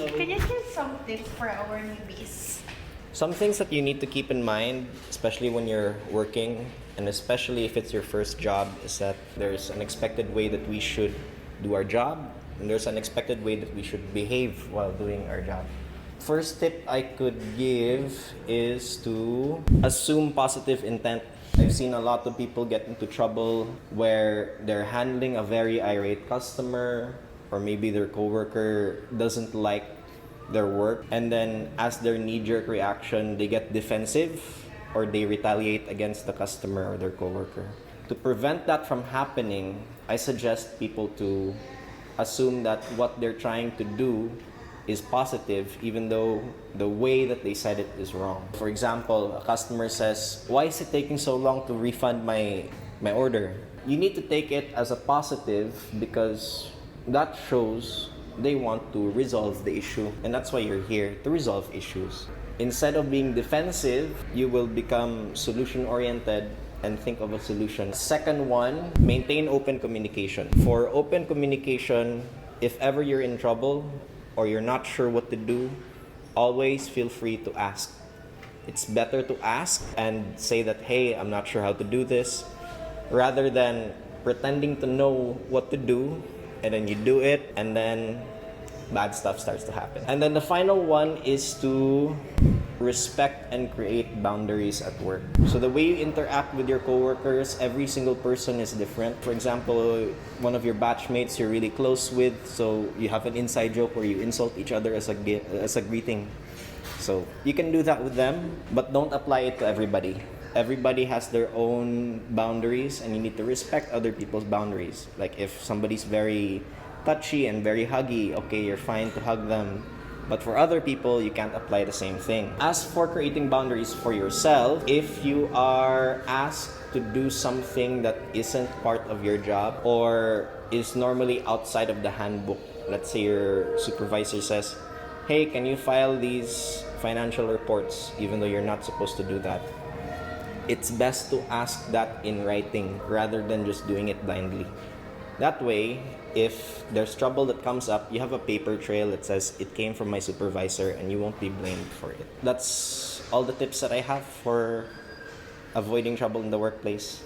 Can you give some tips for our newbies? Some things that you need to keep in mind, especially when you're working, and especially if it's your first job, is that there's an expected way that we should do our job, and there's an expected way that we should behave while doing our job. First tip I could give is to assume positive intent. I've seen a lot of people get into trouble where they're handling a very irate customer, or maybe their coworker doesn't like their work, and then as their knee-jerk reaction, they get defensive or they retaliate against the customer or their coworker. To prevent that from happening, I suggest people to assume that what they're trying to do is positive, even though the way that they said it is wrong. For example, a customer says, "Why is it taking so long to refund my order?" You need to take it as a positive because that shows they want to resolve the issue, and that's why you're here, to resolve issues. Instead of being defensive, you will become solution-oriented and think of a solution. Second one, maintain open communication. For open communication, if ever you're in trouble or you're not sure what to do, always feel free to ask. It's better to ask and say that, "Hey, I'm not sure how to do this," rather than pretending to know what to do and then you do it and then bad stuff starts to happen. And then the final one is to respect and create boundaries at work. So the way you interact with your coworkers, every single person is different. For example, one of your batchmates you're really close with, so you have an inside joke where you insult each other as a greeting. So you can do that with them, but don't apply it to everybody. Everybody has their own boundaries, and you need to respect other people's boundaries. Like if somebody's very touchy and very huggy, okay, you're fine to hug them. But for other people, you can't apply the same thing. As for creating boundaries for yourself, if you are asked to do something that isn't part of your job or is normally outside of the handbook, let's say your supervisor says, "Hey, can you file these financial reports," even though you're not supposed to do that, it's best to ask that in writing rather than just doing it blindly. That way, if there's trouble that comes up, you have a paper trail that says it came from my supervisor and you won't be blamed for it. That's all the tips that I have for avoiding trouble in the workplace.